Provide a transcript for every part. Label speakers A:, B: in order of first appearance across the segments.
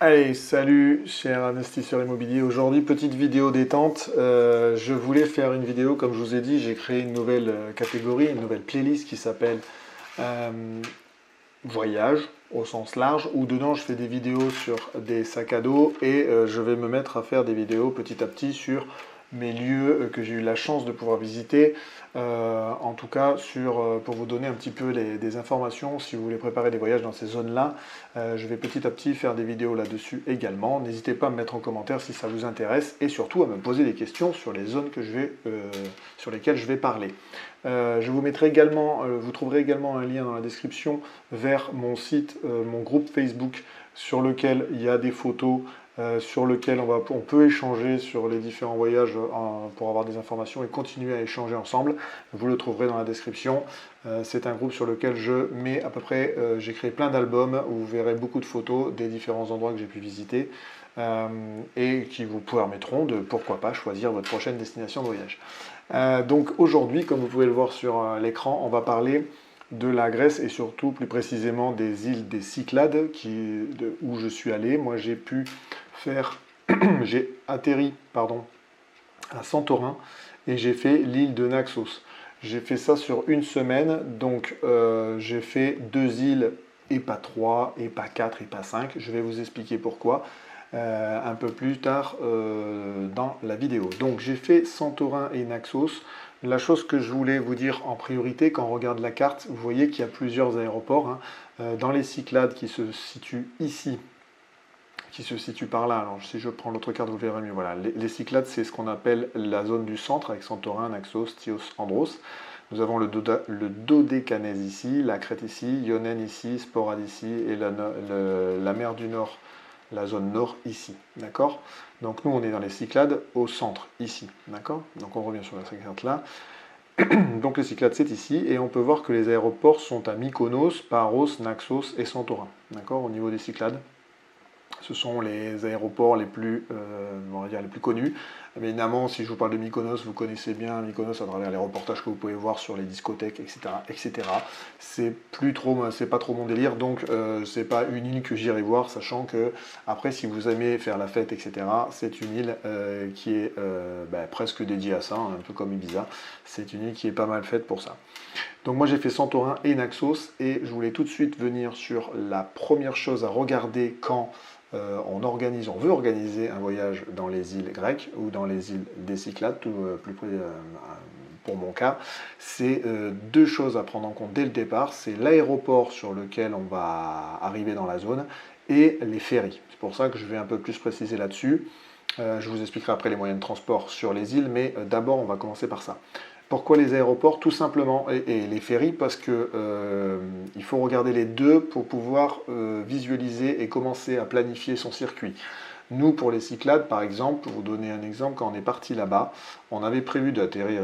A: Allez, salut cher investisseur immobilier. Aujourd'hui, petite vidéo détente. Je voulais faire une vidéo, comme je vous ai dit, j'ai créé une nouvelle catégorie, une nouvelle playlist qui s'appelle euh, Voyage au sens large, où dedans je fais des vidéos sur des sacs à dos et je vais me mettre à faire des vidéos petit à petit sur mes lieux que j'ai eu la chance de pouvoir visiter, en tout cas pour vous donner un petit peu des informations si vous voulez préparer des voyages dans ces zones-là. Je vais petit à petit faire des vidéos là-dessus également. N'hésitez pas à me mettre en commentaire si ça vous intéresse et surtout à me poser des questions sur les zones sur lesquelles je vais parler. Je vous mettrai également, vous trouverez également un lien dans la description vers mon site, mon groupe Facebook sur lequel il y a des photos, sur lequel on peut échanger sur les différents voyages pour avoir des informations et continuer à échanger ensemble. Vous le trouverez dans la description. C'est un groupe sur lequel je mets à peu près, j'ai créé plein d'albums où vous verrez beaucoup de photos des différents endroits que j'ai pu visiter et qui vous permettront de, pourquoi pas, choisir votre prochaine destination de voyage. Donc aujourd'hui, comme vous pouvez le voir sur l'écran, on va parler de la Grèce et surtout plus précisément des îles des Cyclades où je suis allé. Moi j'ai pu faire, j'ai atterri à Santorin et j'ai fait l'île de Naxos. J'ai fait ça sur une semaine, donc j'ai fait 2 îles et pas 3, et pas 4, et pas 5. Je vais vous expliquer pourquoi un peu plus tard dans la vidéo. Donc j'ai fait Santorin et Naxos. La chose que je voulais vous dire en priorité, quand on regarde la carte, vous voyez qu'il y a plusieurs aéroports, hein. Dans les Cyclades qui se situent ici, qui se situe par là. Alors si je prends l'autre carte, vous verrez mieux. Voilà, les Cyclades, c'est ce qu'on appelle la zone du centre, avec Santorin, Naxos, Chios, Andros. Nous avons le Dodécanèse ici, la Crète ici, Ionène ici, Sporade ici, et la mer du Nord, la zone nord ici. D'accord? Donc nous, on est dans les Cyclades au centre, ici. D'accord? Donc on revient sur la carte là. Donc les Cyclades, c'est ici, et on peut voir que les aéroports sont à Mykonos, Paros, Naxos et Santorin. D'accord? Au niveau des Cyclades. Ce sont les aéroports les plus, on va dire les plus connus. Mais évidemment, si je vous parle de Mykonos, vous connaissez bien Mykonos à travers les reportages que vous pouvez voir sur les discothèques, etc., etc. C'est pas trop mon délire, donc c'est pas une île que j'irai voir, sachant que après, si vous aimez faire la fête, etc., c'est une île qui est presque dédiée à ça, hein, un peu comme Ibiza. C'est une île qui est pas mal faite pour ça. Donc moi j'ai fait Santorin et Naxos et je voulais tout de suite venir sur la première chose à regarder quand on veut organiser un voyage dans les îles grecques ou dans les îles des Cyclades, plus près pour mon cas. C'est deux choses à prendre en compte dès le départ. C'est l'aéroport sur lequel on va arriver dans la zone et les ferries. C'est pour ça que je vais un peu plus préciser là-dessus. Je vous expliquerai après les moyens de transport sur les îles, mais d'abord on va commencer par ça. Pourquoi les aéroports? Tout simplement, et les ferries, parce que il faut regarder les deux pour pouvoir visualiser et commencer à planifier son circuit. Nous, pour les Cyclades, par exemple, pour vous donner un exemple, quand on est parti là-bas, on avait prévu d'atterrir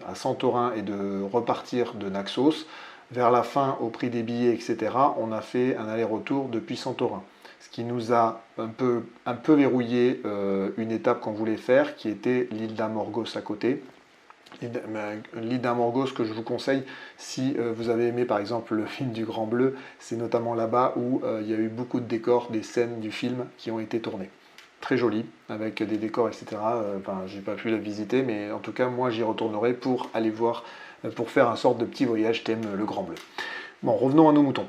A: à Santorin et de repartir de Naxos. Vers la fin, au prix des billets, etc., on a fait un aller-retour depuis Santorin. Ce qui nous a un peu verrouillé une étape qu'on voulait faire, qui était l'île d'Amorgos à côté. L'île d'Amorgos que je vous conseille si vous avez aimé par exemple le film du Grand Bleu, c'est notamment là-bas où il y a eu beaucoup de décors, des scènes du film qui ont été tournées. Très joli, avec des décors, etc. Enfin, j'ai pas pu la visiter, mais en tout cas, moi j'y retournerai pour aller voir, pour faire un sorte de petit voyage thème le Grand Bleu. Bon, revenons à nos moutons.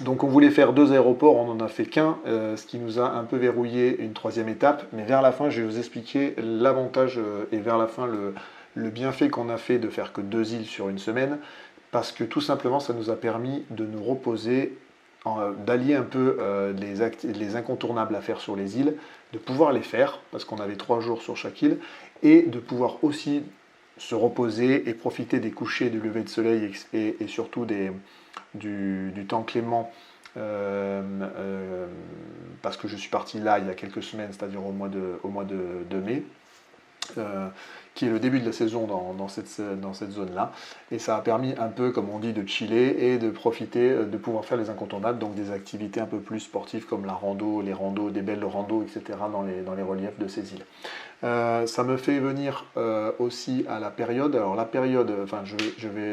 A: Donc on voulait faire 2 aéroports, on n'en a fait qu'un, ce qui nous a un peu verrouillé une troisième étape, mais vers la fin je vais vous expliquer l'avantage et vers la fin le bienfait qu'on a fait de faire que 2 îles sur une semaine, parce que tout simplement ça nous a permis de nous reposer, d'allier un peu les incontournables à faire sur les îles, de pouvoir les faire, parce qu'on avait 3 jours sur chaque île, et de pouvoir aussi se reposer et profiter des couchers et du lever de soleil et surtout du temps clément, parce que je suis parti là il y a quelques semaines, c'est-à-dire au mois de mai, qui est le début de la saison dans cette zone-là. Et ça a permis un peu, comme on dit, de chiller et de profiter, de pouvoir faire les incontournables, donc des activités un peu plus sportives comme la rando, les randos, des belles randos, etc. dans les reliefs de ces îles. Ça me fait venir aussi à la période. Alors la période,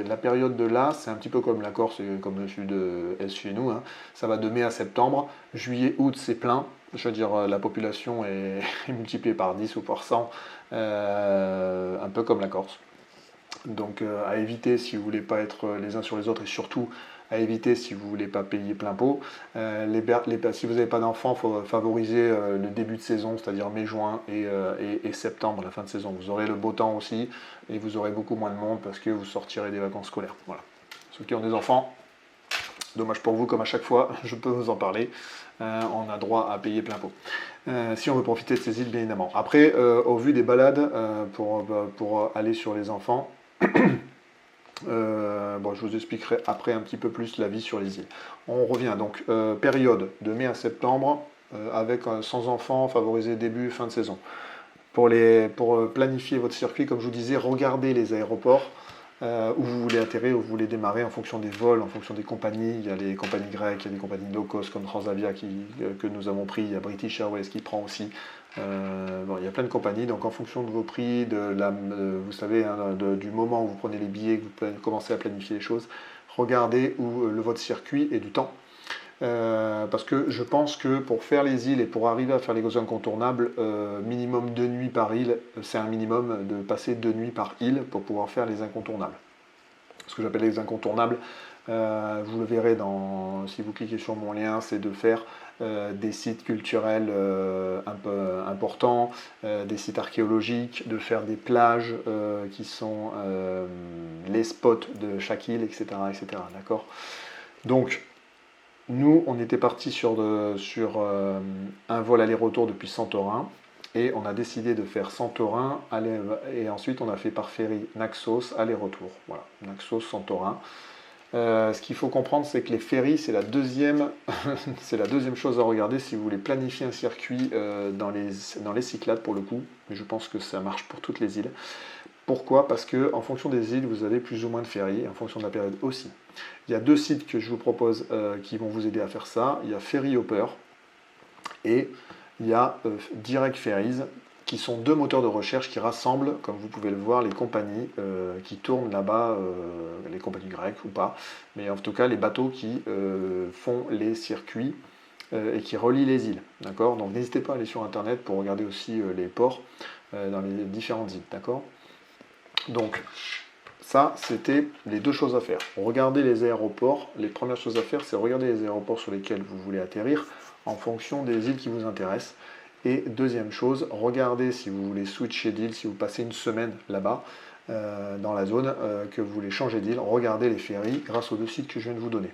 A: la période de là, c'est un petit peu comme la Corse, comme le sud-est chez nous. Hein. Ça va de mai à septembre. Juillet, août, c'est plein. Je veux dire, la population est multipliée par 10 ou par 100, un peu comme la Corse. Donc à éviter si vous voulez pas être les uns sur les autres et surtout à éviter si vous voulez pas payer plein pot. Si vous n'avez pas d'enfants, il faut favoriser le début de saison, c'est-à-dire mai-juin et septembre, la fin de saison. Vous aurez le beau temps aussi et vous aurez beaucoup moins de monde parce que vous sortirez des vacances scolaires. Voilà. Ceux qui ont des enfants, dommage pour vous, comme à chaque fois, je peux vous en parler. On a droit à payer plein pot. Si on veut profiter de ces îles, bien évidemment. Après, au vu des balades, pour aller sur les enfants, je vous expliquerai après un petit peu plus la vie sur les îles. On revient donc, période de mai à septembre, avec sans enfants, favoriser début, fin de saison. Pour planifier votre circuit, comme je vous disais, regardez les aéroports où vous voulez atterrir, où vous voulez démarrer en fonction des vols, en fonction des compagnies. Il y a les compagnies grecques, il y a des compagnies low cost comme Transavia que nous avons pris, il y a British Airways qui prend aussi. Il y a plein de compagnies, donc en fonction de vos prix, vous savez, hein, du moment où vous prenez les billets, que vous commencez à planifier les choses, regardez votre circuit et du temps. Parce que je pense que pour faire les îles et pour arriver à faire les incontournables, minimum 2 nuits par île, c'est un minimum de passer 2 nuits par île pour pouvoir faire les incontournables. Ce que j'appelle les incontournables, vous le verrez si vous cliquez sur mon lien, c'est de faire des sites culturels un peu importants, des sites archéologiques, de faire des plages qui sont les spots de chaque île, etc. etc. D'accord ? Donc, nous, on était parti sur un vol aller-retour depuis Santorin et on a décidé de faire Santorin et ensuite on a fait par ferry Naxos aller-retour. Voilà, Naxos, Santorin. Ce qu'il faut comprendre, c'est que les ferries, c'est la deuxième chose à regarder si vous voulez planifier un circuit dans les Cyclades pour le coup, mais je pense que ça marche pour toutes les îles. Pourquoi ? Parce que en fonction des îles, vous avez plus ou moins de ferries, en fonction de la période aussi. Il y a 2 sites que je vous propose qui vont vous aider à faire ça. Il y a Ferry Hopper et il y a Direct Ferries, qui sont 2 moteurs de recherche qui rassemblent, comme vous pouvez le voir, les compagnies qui tournent là-bas, les compagnies grecques ou pas, mais en tout cas les bateaux qui font les circuits et qui relient les îles. D'accord ? Donc n'hésitez pas à aller sur internet pour regarder aussi les ports dans les différentes îles. D'accord ? Donc, ça, c'était les 2 choses à faire. Regardez les aéroports. Les premières choses à faire, c'est regarder les aéroports sur lesquels vous voulez atterrir en fonction des îles qui vous intéressent. Et deuxième chose, regardez si vous voulez switcher d'île, si vous passez une semaine là-bas, dans la zone, que vous voulez changer d'île, regardez les ferries grâce aux 2 sites que je viens de vous donner.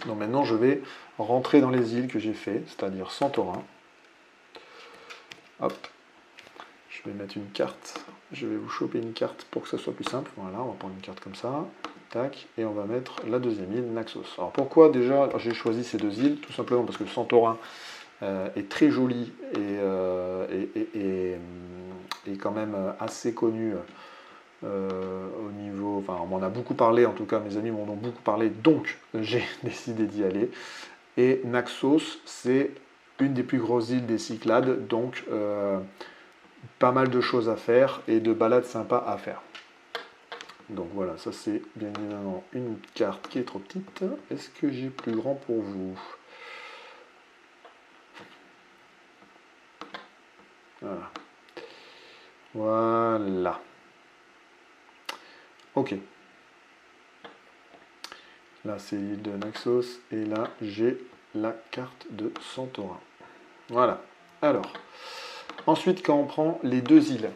A: Donc maintenant, je vais rentrer dans les îles que j'ai fait, c'est-à-dire Santorin. Hop. Je vais mettre une carte, je vais vous choper une carte pour que ça soit plus simple. Voilà, on va prendre une carte comme ça, tac, et on va mettre la deuxième île, Naxos. Alors pourquoi déjà j'ai choisi ces 2 îles? Tout simplement parce que Santorin est très joli et quand même assez connu au niveau, enfin on m'en a beaucoup parlé, en tout cas mes amis m'en ont beaucoup parlé, donc j'ai décidé d'y aller. Et Naxos, c'est une des plus grosses îles des Cyclades, donc pas mal de choses à faire et de balades sympas à faire. Donc voilà, ça c'est bien évidemment une carte qui est trop petite. Est-ce que j'ai plus grand pour vous? Voilà. Voilà. Ok. Là c'est l'île de Naxos et là j'ai la carte de Santorin. Voilà. Alors, ensuite quand on prend les 2 îles,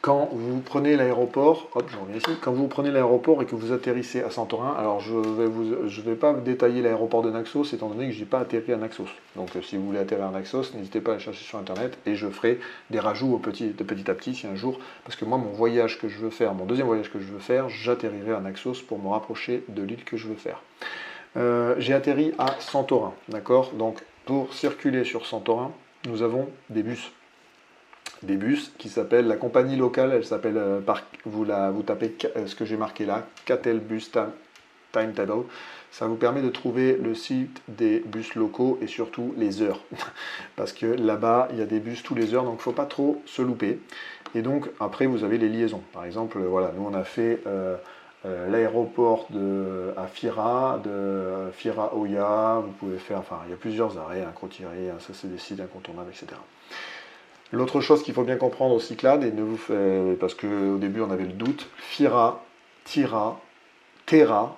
A: quand vous prenez l'aéroport, hop, je reviens ici, quand vous prenez l'aéroport et que vous atterrissez à Santorin, alors je vais pas détailler l'aéroport de Naxos étant donné que je n'ai pas atterri à Naxos. Donc si vous voulez atterrir à Naxos, n'hésitez pas à le chercher sur internet et je ferai des rajouts petit à petit si un jour, parce que moi mon voyage que je veux faire, mon deuxième voyage que je veux faire, j'atterrirai à Naxos pour me rapprocher de l'île que je veux faire. J'ai atterri à Santorin, d'accord? Donc pour circuler sur Santorin, nous avons des bus. des bus qui s'appellent, la compagnie locale, elle s'appelle, vous tapez ce que j'ai marqué là, Catel Bus Timetable. Ça vous permet de trouver le site des bus locaux et surtout les heures. Parce que là-bas, il y a des bus tous les heures, donc il ne faut pas trop se louper. Et donc, après, vous avez les liaisons. Par exemple, voilà, nous, on a fait l'aéroport à Fira, de Fira Oya. Vous pouvez faire, enfin, il y a plusieurs arrêts, Crottieri, ça c'est des sites incontournables, etc. L'autre chose qu'il faut bien comprendre au Cyclades, parce qu'au début, on avait le doute, Fira, Tira, Terra,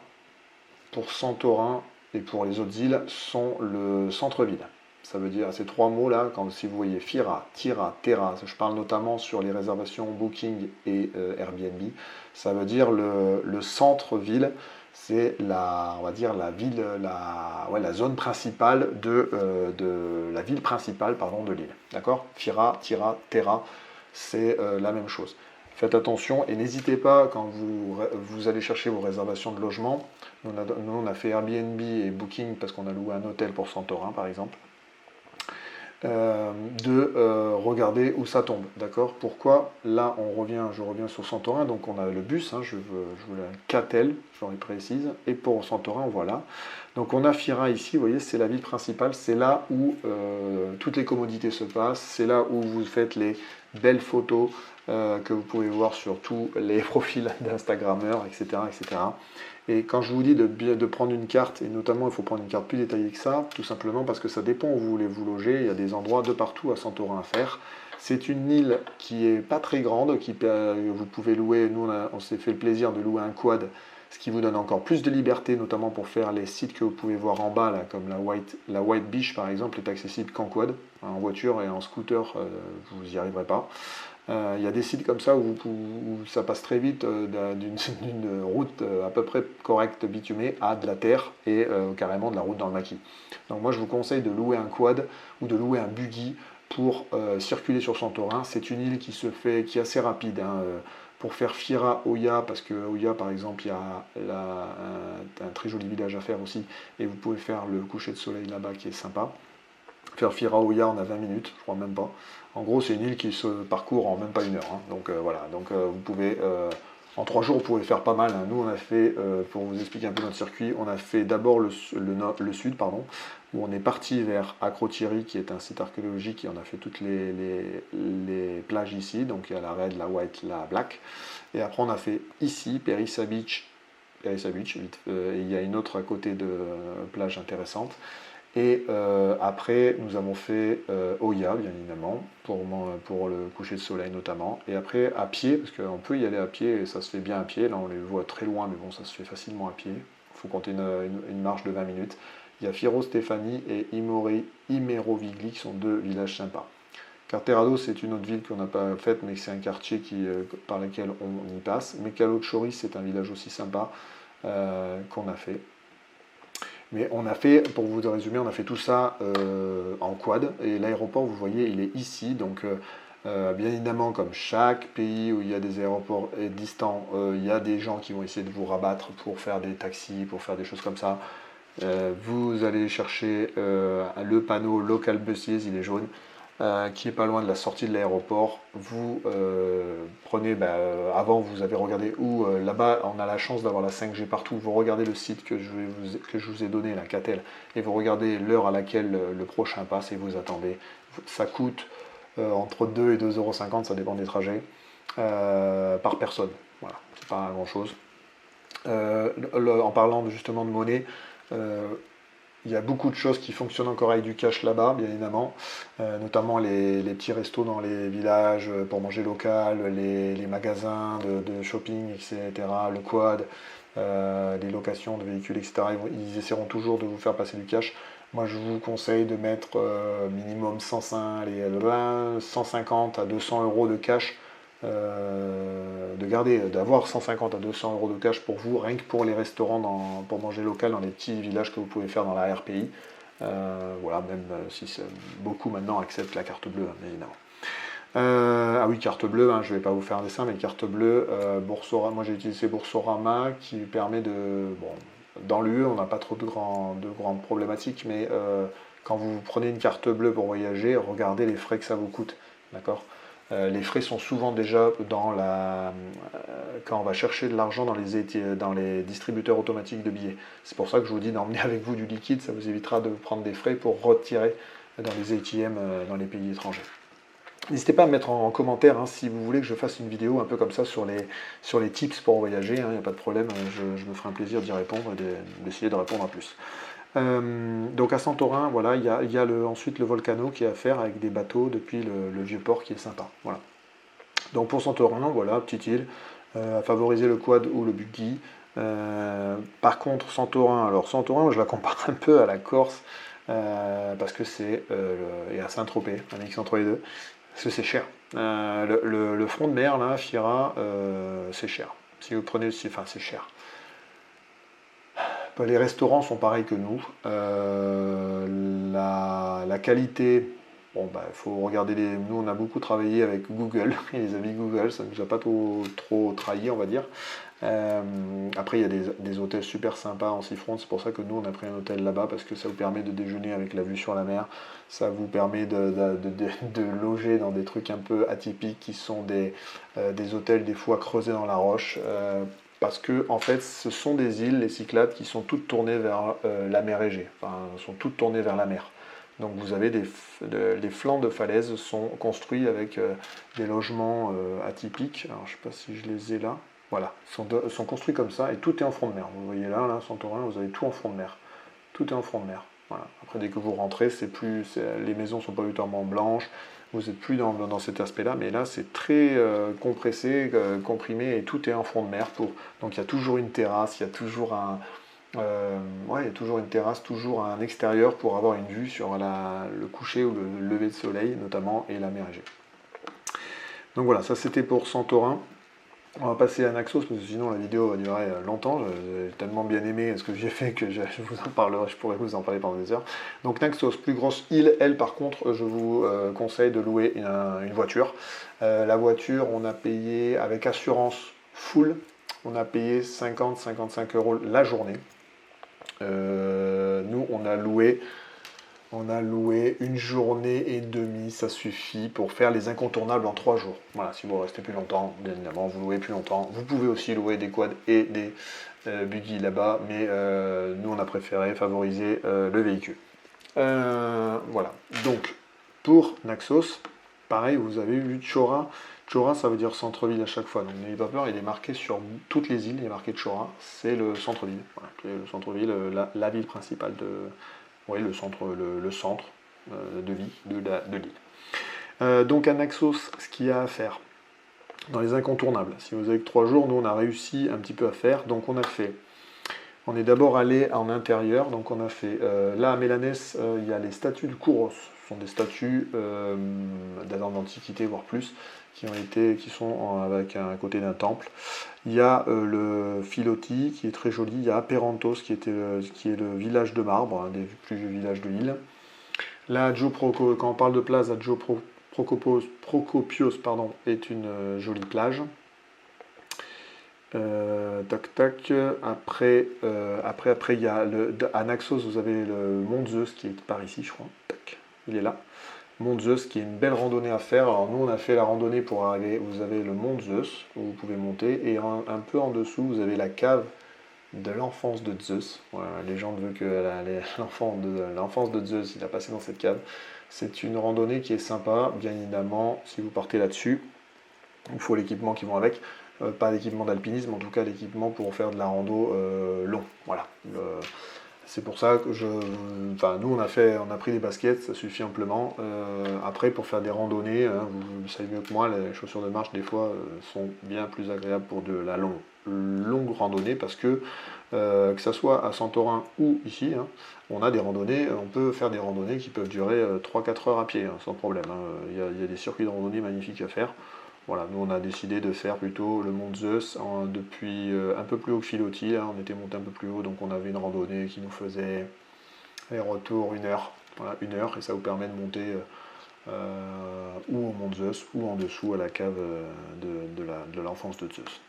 A: pour Santorin et pour les autres îles, sont le centre-ville. Ça veut dire, ces trois mots-là, si vous voyez Fira, Tira, Terra, je parle notamment sur les réservations Booking et Airbnb, ça veut dire le centre-ville, c'est on va dire la ville, la zone principale la ville principale, pardon, de l'île. D'accord? Fira, Tira, Terra, c'est la même chose. Faites attention et n'hésitez pas quand vous allez chercher vos réservations de logement. Nous, on a fait Airbnb et Booking parce qu'on a loué un hôtel pour Santorin, par exemple. Regarder où ça tombe, d'accord? Pourquoi? Là, je reviens sur Santorin, donc on a le bus, je voulais un Catel, j'en ai précise, et pour Santorin, voilà. Donc on a Fira ici, vous voyez, c'est la ville principale, c'est là où toutes les commodités se passent, c'est là où vous faites les belles photos que vous pouvez voir sur tous les profils d'Instagrammeurs, etc., etc. Et quand je vous dis de prendre une carte, et notamment il faut prendre une carte plus détaillée que ça, tout simplement parce que ça dépend où vous voulez vous loger, il y a des endroits de partout à Santorin à faire. C'est une île qui est pas très grande, vous pouvez louer, nous on s'est fait le plaisir de louer un quad, ce qui vous donne encore plus de liberté, notamment pour faire les sites que vous pouvez voir en bas, là, comme la White Beach par exemple, est accessible qu'en quad, en voiture et en scooter, vous n'y arriverez pas. Il y a des sites comme ça où ça passe très vite d'une route à peu près correcte bitumée à de la terre et carrément de la route dans le maquis. Donc moi je vous conseille de louer un quad ou de louer un buggy pour circuler sur Santorin. C'est une île qui est assez rapide. Pour faire Fira Oya, parce que Oya par exemple il y a un très joli village à faire aussi et vous pouvez faire le coucher de soleil là-bas qui est sympa. Faire Fira Oya on a 20 minutes, je crois même pas. En gros, c'est une île qui se parcourt en même pas une heure. Donc voilà, donc vous pouvez, en 3 jours, vous pouvez faire pas mal. Nous, on a fait, pour vous expliquer un peu notre circuit, on a fait d'abord le sud, pardon, où on est parti vers Crottieri, qui est un site archéologique, et on a fait toutes les plages ici. Donc il y a la Red, la White, la Black. Et après, on a fait ici, Perissa Beach, il y a une autre à côté de plage intéressante. Et après, nous avons fait Oya, bien évidemment, pour le coucher de soleil notamment. Et après, à pied, parce qu'on peut y aller à pied, et ça se fait bien à pied. Là, on les voit très loin, mais bon, ça se fait facilement à pied. Il faut compter une marche de 20 minutes. Il y a Firo Stefani et Imerovigli, qui sont deux villages sympas. Carterado, c'est une autre ville qu'on n'a pas faite, mais c'est un quartier par lequel on y passe. Mekalo Chori, c'est un village aussi sympa qu'on a fait. Mais on a fait, pour vous résumer, on a fait tout ça en quad. Et l'aéroport, vous voyez, il est ici. Donc, bien évidemment, comme chaque pays où il y a des aéroports distants, il y a des gens qui vont essayer de vous rabattre pour faire des taxis, pour faire des choses comme ça. Vous allez chercher le panneau Local Buses, il est jaune. Qui est pas loin de la sortie de l'aéroport. Vous prenez, avant vous avez regardé où, là-bas on a la chance d'avoir la 5G partout, vous regardez le site que je vous ai donné, la Catel, et vous regardez l'heure à laquelle le prochain passe et vous attendez. Ça coûte entre 2 et 2,50 €, ça dépend des trajets, par personne. Voilà, c'est pas grand chose. En parlant justement de monnaie, il y a beaucoup de choses qui fonctionnent encore avec du cash là-bas, bien évidemment, notamment les petits restos dans les villages pour manger local, les magasins de shopping, etc., le quad, les locations de véhicules, etc. Ils essaieront toujours de vous faire passer du cash. Moi, je vous conseille de mettre minimum 150 à 200 € de cash, d'avoir 150 à 200 € de cash pour vous, rien que pour les restaurants pour manger local dans les petits villages que vous pouvez faire dans la RPI. Voilà, même si beaucoup maintenant acceptent la carte bleue, bien évidemment. Ah oui, carte bleue, je ne vais pas vous faire un dessin, mais carte bleue, Boursorama, moi j'ai utilisé Boursorama qui permet dans l'UE on n'a pas trop de grandes problématiques, mais quand vous prenez une carte bleue pour voyager, regardez les frais que ça vous coûte, d'accord? Les frais sont souvent déjà quand on va chercher de l'argent dans les distributeurs automatiques de billets. C'est pour ça que je vous dis d'emmener avec vous du liquide, ça vous évitera de prendre des frais pour retirer dans les ATM dans les pays étrangers. N'hésitez pas à me mettre en commentaire hein, si vous voulez que je fasse une vidéo un peu comme ça sur les tips pour voyager, il n'y a pas de problème, je me ferai un plaisir d'y répondre et d'essayer de répondre en plus. Donc à Santorin, voilà, il y a ensuite le Volcano qui est à faire avec des bateaux depuis le vieux port qui est sympa. Voilà. Donc pour Santorin, voilà, petite île, à favoriser le quad ou le buggy. Par contre, Santorin, je la compare un peu à la Corse, parce que et à Saint-Tropez, un mix entre les deux, parce que c'est cher. Le front de mer, là, Fira, c'est cher. Si vous prenez, enfin c'est cher. Les restaurants sont pareils que nous. La qualité, bon, bah, faut regarder nous, on a beaucoup travaillé avec Google et les amis Google, ça ne nous a pas trop trahi, on va dire. Après, il y a des hôtels super sympas en Seafront, c'est pour ça que nous, on a pris un hôtel là-bas parce que ça vous permet de déjeuner avec la vue sur la mer. Ça vous permet de loger dans des trucs un peu atypiques qui sont des hôtels des fois creusés dans la roche. Parce que en fait, ce sont des îles, les Cyclades, qui sont toutes tournées vers la mer Égée, enfin, sont toutes tournées vers la mer. Donc vous avez les flancs de falaises sont construits avec des logements atypiques. Alors je ne sais pas si je les ai là. Voilà, sont construits comme ça et tout est en front de mer. Vous voyez là, Santorin, vous avez tout en front de mer. Tout est en front de mer. Voilà. Après, dès que vous rentrez, les maisons ne sont pas entièrement blanches. Vous n'êtes plus dans cet aspect-là, mais là c'est très compressé, comprimé et tout est en front de mer. Donc il y a toujours une terrasse, il y a toujours il y a toujours une terrasse, toujours un extérieur pour avoir une vue sur le coucher ou le lever de soleil notamment et la mer Égée. Donc voilà, ça c'était pour Santorin. On va passer à Naxos parce que sinon la vidéo va durer longtemps. J'ai tellement bien aimé ce que j'ai fait que je vous en parlerai, je pourrais vous en parler pendant des heures. Donc Naxos, plus grosse île, elle par contre, je vous conseille de louer une voiture. La voiture, on a payé avec assurance full, on a payé 50-55 € la journée. Nous, on a loué une journée et demie, ça suffit pour faire les incontournables en 3 jours. Voilà, si vous restez plus longtemps, bien évidemment, vous louez plus longtemps. Vous pouvez aussi louer des quads et des buggy là-bas, mais nous, on a préféré favoriser le véhicule. Voilà, donc, pour Naxos, pareil, vous avez vu Chora. Chora, ça veut dire centre-ville à chaque fois, donc n'ayez pas peur, il est marqué sur toutes les îles, il est marqué Chora, c'est le centre-ville. Voilà, c'est le centre-ville, la ville principale oui, le centre de vie de l'île. Donc à Naxos, ce qu'il y a à faire dans les incontournables, si vous avez que 3 jours, nous on a réussi un petit peu à faire. Donc on est d'abord allé en intérieur, donc on a fait, là à Mélanès, il y a les statues du Kouros. Ce sont des statues d'Antiquité, voire plus, qui sont avec un côté d'un temple. Il y a le Philoti qui est très joli, il y a Aperantos qui est le village de marbre, un des plus vieux villages de l'île. Là, quand on parle de plage, Adjo Procopios est une jolie plage. Après, il y a à Naxos, vous avez le Mont Zeus qui est par ici, je crois. Tac, il est là. Mont Zeus qui est une belle randonnée à faire. Alors nous on a fait la randonnée pour arriver, vous avez le Mont Zeus où vous pouvez monter et un peu en dessous vous avez la cave de l'enfance de Zeus. Voilà, la légende veut que l'enfance de Zeus il a passé dans cette cave. C'est une randonnée qui est sympa, bien évidemment, si vous partez là-dessus, il faut l'équipement qui va avec. Pas l'équipement d'alpinisme, en tout cas l'équipement pour faire de la rando long. Voilà. C'est pour ça que nous on a pris des baskets, ça suffit amplement. Après pour faire des randonnées, hein, vous savez mieux que moi, les chaussures de marche des fois sont bien plus agréables pour de la longue randonnée parce que ça soit à Santorin ou ici, hein, on peut faire des randonnées qui peuvent durer 3-4 heures à pied, hein, sans problème. Hein. Il y a des circuits de randonnée magnifiques à faire. Voilà, nous on a décidé de faire plutôt le Mont Zeus depuis un peu plus haut que Philoti, là, on était monté un peu plus haut, donc on avait une randonnée qui nous faisait aller-retour 1 heure, voilà, 1 heure, et ça vous permet de monter ou au Mont Zeus ou en dessous à la cave de l'enfance de Zeus.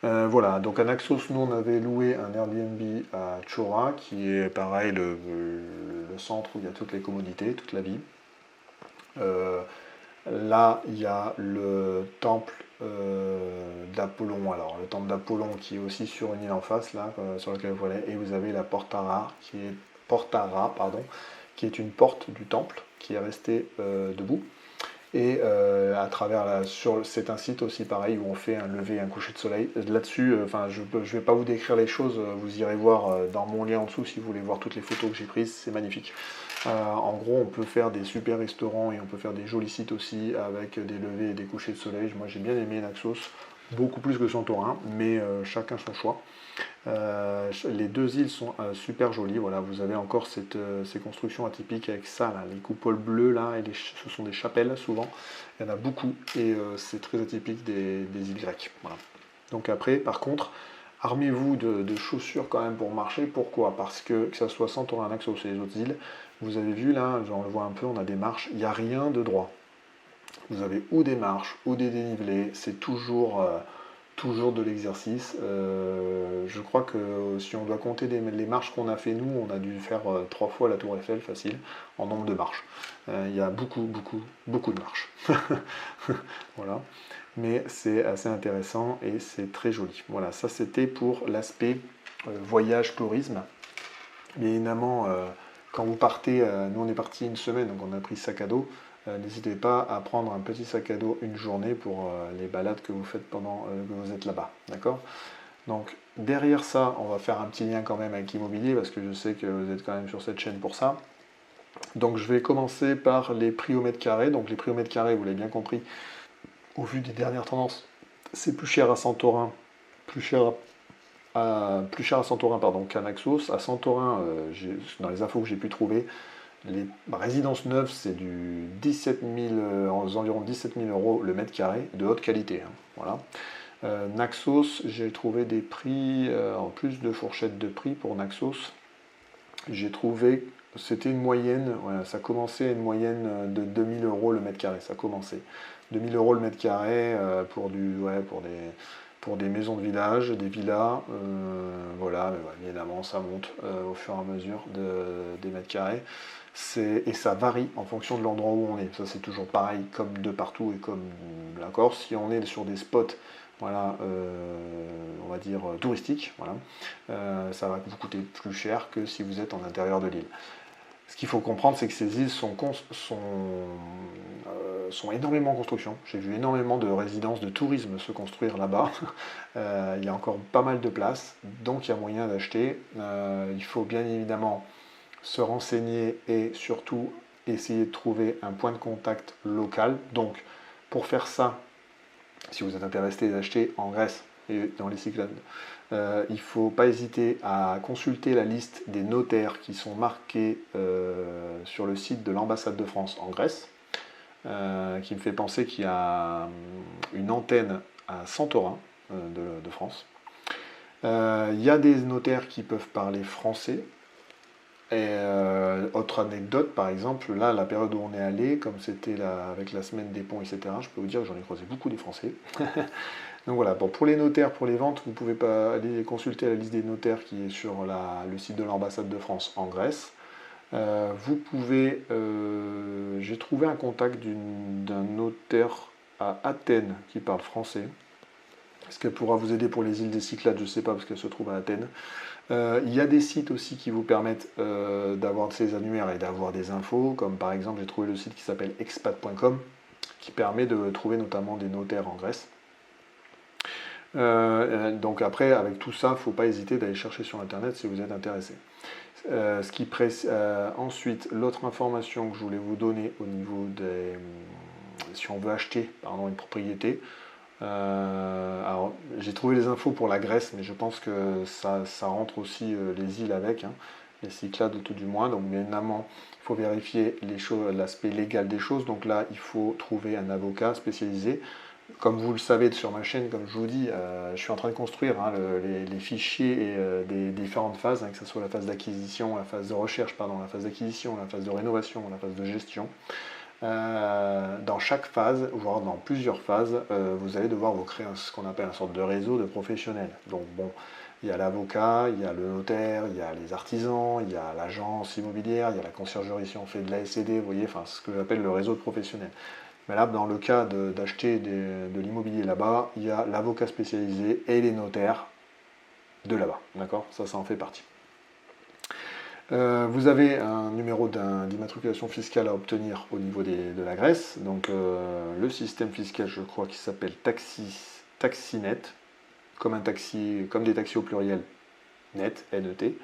A: Voilà, donc à Naxos, nous on avait loué un Airbnb à Chora, qui est pareil le centre où il y a toutes les commodités, toute la vie. Là, il y a le temple d'Apollon. Alors, le temple d'Apollon qui est aussi sur une île en face, là, sur laquelle vous voyez, et vous avez la Portara, pardon, qui est une porte du temple qui est restée debout. Et à travers c'est un site aussi pareil où on fait un lever et un coucher de soleil. Là-dessus, je ne vais pas vous décrire les choses, vous irez voir dans mon lien en dessous si vous voulez voir toutes les photos que j'ai prises, c'est magnifique. En gros, on peut faire des super restaurants et on peut faire des jolis sites aussi avec des levées et des couchers de soleil. Moi j'ai bien aimé Naxos, beaucoup plus que Santorin, mais chacun son choix. Les deux îles sont super jolies. Voilà, vous avez encore ces constructions atypiques avec ça, là, les coupoles bleues là, et ce sont des chapelles souvent. Il y en a beaucoup et c'est très atypique des îles grecques. Voilà. Donc après, par contre, armez-vous de chaussures quand même pour marcher. Pourquoi? Parce que ce soit Santorin, Naxos et les autres îles, vous avez vu là, on le voit un peu, on a des marches, il n'y a rien de droit. Vous avez ou des marches ou des dénivelés, c'est toujours de l'exercice. Je crois que si on doit compter les marches qu'on a fait nous, on a dû faire 3 fois la Tour Eiffel facile en nombre de marches. Il y a beaucoup de marches. Voilà. Mais c'est assez intéressant et c'est très joli. Voilà, ça c'était pour l'aspect voyage tourisme. Bien évidemment, quand vous partez, nous on est parti une semaine, donc on a pris sac à dos. N'hésitez pas à prendre un petit sac à dos une journée pour les balades que vous faites pendant que vous êtes là-bas. D'accord? Donc derrière ça, on va faire un petit lien quand même avec l'immobilier parce que je sais que vous êtes quand même sur cette chaîne pour ça. Donc je vais commencer par les prix au mètre carré. Donc les prix au mètre carré, vous l'avez bien compris, au vu des dernières tendances, c'est plus cher à Santorin, plus cher à Santorin qu'à Naxos. À Santorin, dans les infos que j'ai pu trouver, les résidences neuves, c'est du 17 000, environ 17 000 euros le mètre carré, de haute qualité. Hein, voilà. Naxos, j'ai trouvé des prix, en plus de fourchettes de prix pour Naxos, j'ai trouvé, c'était une moyenne, voilà, ça commençait à une moyenne de 2 000 euros le mètre carré, ça commençait. 2 000 euros le mètre carré pour des maisons de village, des villas, voilà, mais ouais, évidemment ça monte au fur et à mesure des mètres carrés. Et ça varie en fonction de l'endroit où on est. Ça c'est toujours pareil comme de partout et comme la Corse. Si on est sur des spots, voilà, on va dire touristiques, voilà, ça va vous coûter plus cher que si vous êtes en intérieur de l'île. Ce qu'il faut comprendre, c'est que ces îles sont énormément en construction. J'ai vu énormément de résidences de tourisme se construire là-bas. Il y a encore pas mal de place, donc il y a moyen d'acheter. Il faut bien évidemment se renseigner et surtout essayer de trouver un point de contact local. Donc pour faire ça, si vous êtes intéressé d'acheter en Grèce et dans les Cyclades, il ne faut pas hésiter à consulter la liste des notaires qui sont marqués sur le site de l'ambassade de France en Grèce, qui me fait penser qu'il y a une antenne à Santorin de France. Il y a des notaires qui peuvent parler français. Et autre anecdote, par exemple, là, la période où on est allé, comme c'était avec la semaine des ponts, etc., je peux vous dire que j'en ai croisé beaucoup des Français. Donc voilà, bon, pour les notaires, pour les ventes, vous pouvez pas aller consulter la liste des notaires qui est sur le site de l'ambassade de France en Grèce. Vous pouvez, j'ai trouvé un contact d'un notaire à Athènes qui parle français. Est-ce qu'elle pourra vous aider pour les îles des Cyclades? Je ne sais pas, parce qu'elle se trouve à Athènes. Il y a des sites aussi qui vous permettent d'avoir ces annuaires et d'avoir des infos, comme par exemple, j'ai trouvé le site qui s'appelle expat.com, qui permet de trouver notamment des notaires en Grèce. Donc après, avec tout ça, il ne faut pas hésiter d'aller chercher sur Internet si vous êtes intéressé. Ensuite, l'autre information que je voulais vous donner au niveau si on veut acheter une propriété, alors j'ai trouvé les infos pour la Grèce, mais je pense que ça rentre aussi les îles avec, hein, les Cyclades tout du moins. Donc bien évidemment, il faut vérifier l'aspect légal des choses. Donc là, il faut trouver un avocat spécialisé. Comme vous le savez sur ma chaîne, comme je vous dis, je suis en train de construire les fichiers des différentes phases, hein, que ce soit la phase d'acquisition, la phase de recherche, la phase d'acquisition, la phase de rénovation, la phase de gestion. Dans chaque phase, voire dans plusieurs phases, vous allez devoir vous créer ce qu'on appelle une sorte de réseau de professionnels. Donc bon, il y a l'avocat, il y a le notaire, il y a les artisans, il y a l'agence immobilière, il y a la conciergerie si on fait de la SCD, vous voyez, enfin ce que j'appelle le réseau de professionnels. Mais là, dans le cas d'acheter de l'immobilier là-bas, il y a l'avocat spécialisé et les notaires de là-bas. D'accord? Ça en fait partie. Vous avez un numéro d'immatriculation fiscale à obtenir au niveau de la Grèce. Donc le système fiscal, je crois, qui s'appelle Taxinet, comme des taxis au pluriel, net, N-E-T.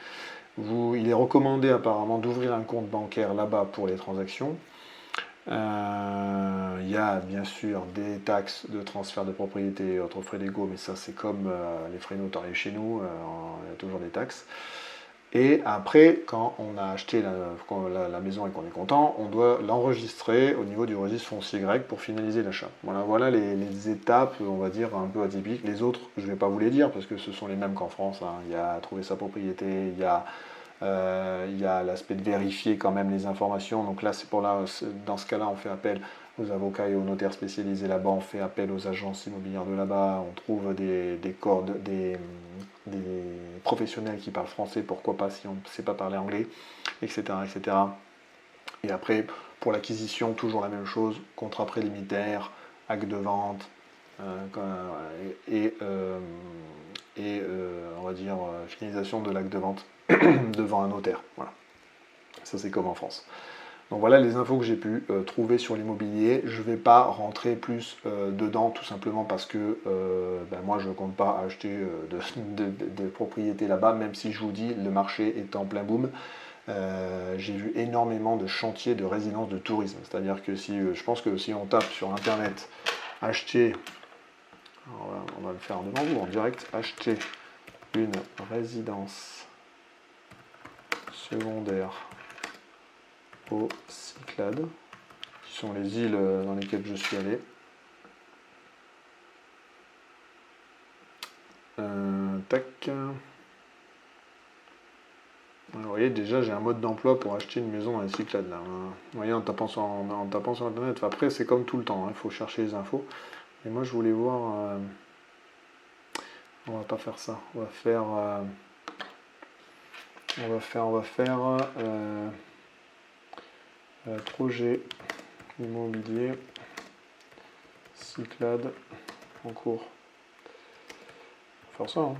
A: Il est recommandé apparemment d'ouvrir un compte bancaire là-bas pour les transactions. Il y a bien sûr des taxes de transfert de propriété et autres frais légaux, mais ça c'est comme les frais notariés chez nous, il y a toujours des taxes. Et après, quand on a acheté la maison et qu'on est content, on doit l'enregistrer au niveau du registre foncier grec pour finaliser l'achat. Voilà les étapes, on va dire, un peu atypiques. Les autres, je ne vais pas vous les dire parce que ce sont les mêmes qu'en France. Hein. Il y a trouver sa propriété, il y a l'aspect de vérifier quand même les informations. Donc là, dans ce cas-là, on fait appel aux avocats et aux notaires spécialisés là-bas, on fait appel aux agences immobilières de là-bas, on trouve des professionnels qui parlent français, pourquoi pas si on ne sait pas parler anglais, etc., etc. Et après, pour l'acquisition, toujours la même chose, contrat préliminaire, acte de vente, et on va dire finalisation de l'acte de vente devant un notaire. Voilà. Ça c'est comme en France. Donc voilà les infos que j'ai pu trouver sur l'immobilier. Je ne vais pas rentrer plus dedans tout simplement parce que moi je ne compte pas acheter de propriétés là-bas, même si je vous dis le marché est en plein boom. J'ai vu énormément de chantiers de résidence de tourisme. C'est-à-dire que je pense que si on tape sur internet acheter, on va le faire devant vous en direct, acheter une résidence secondaire aux Cyclades, qui sont les îles dans lesquelles je suis allé. Tac. Alors, vous voyez, déjà j'ai un mode d'emploi pour acheter une maison dans les Cyclades là. Vous voyez, en tapant sur internet. Enfin, après c'est comme tout le temps, il faut chercher les infos. Et moi je voulais voir. On va pas faire ça. On va faire. Projet immobilier Cyclades en cours. On va faire ça. Hein.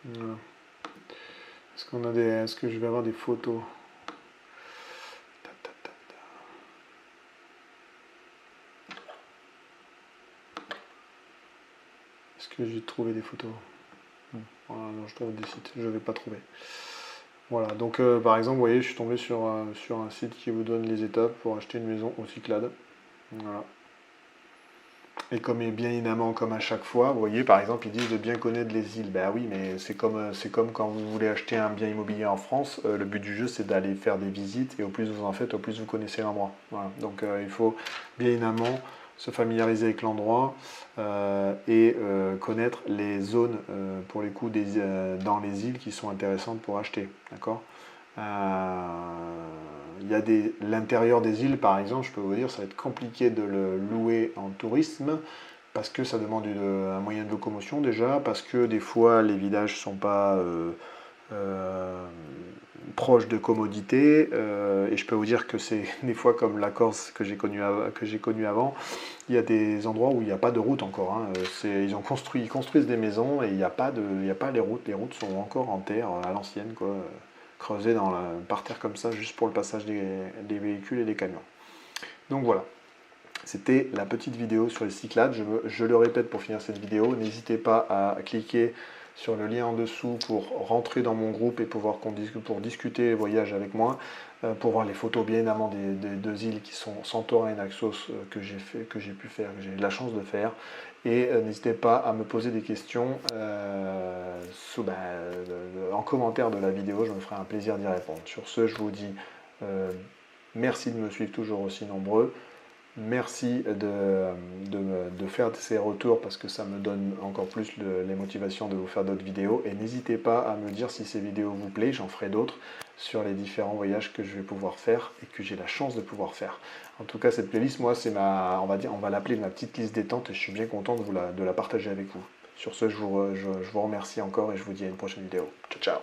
A: Voilà. Est-ce que je vais avoir des photos? Est-ce que j'ai trouvé des photos? Voilà, non, je trouve des sites, je ne vais pas trouver. Voilà, donc par exemple, vous voyez, je suis tombé sur un site qui vous donne les étapes pour acheter une maison aux Cyclades. Voilà. Et bien évidemment, comme à chaque fois, vous voyez, par exemple, ils disent de bien connaître les îles. Ben oui, mais c'est comme quand vous voulez acheter un bien immobilier en France. Le but du jeu, c'est d'aller faire des visites, et au plus vous en faites, au plus vous connaissez l'endroit. Voilà. Donc il faut bien évidemment se familiariser avec l'endroit et connaître les zones, pour les coups, dans les îles qui sont intéressantes pour acheter. D'accord ? Il y a l'intérieur des îles, par exemple, je peux vous dire, ça va être compliqué de le louer en tourisme parce que ça demande un moyen de locomotion déjà, parce que des fois les villages ne sont pas proches de commodité, et je peux vous dire que c'est des fois comme la Corse que j'ai connue avant, il y a des endroits où il n'y a pas de route encore. Hein. Ils construisent des maisons et il n'y a pas les routes. Les routes sont encore en terre à l'ancienne, quoi. Creusé par terre comme ça, juste pour le passage des véhicules et des camions. Donc voilà, c'était la petite vidéo sur les Cyclades. Je le répète pour finir cette vidéo, n'hésitez pas à cliquer sur le lien en dessous pour rentrer dans mon groupe et pour discuter voyage avec moi, pour voir les photos bien évidemment des deux îles qui sont Santorin et Naxos que j'ai pu faire, que j'ai eu la chance de faire. Et n'hésitez pas à me poser des questions en commentaire de la vidéo, je me ferai un plaisir d'y répondre. Sur ce, je vous dis merci de me suivre toujours aussi nombreux. Merci de faire ces retours parce que ça me donne encore plus les motivations de vous faire d'autres vidéos. Et n'hésitez pas à me dire si ces vidéos vous plaisent, j'en ferai d'autres sur les différents voyages que je vais pouvoir faire et que j'ai la chance de pouvoir faire. En tout cas, cette playlist, moi, c'est on va l'appeler ma petite liste détente et je suis bien content de la partager avec vous. Sur ce, je vous remercie encore et je vous dis à une prochaine vidéo. Ciao, ciao!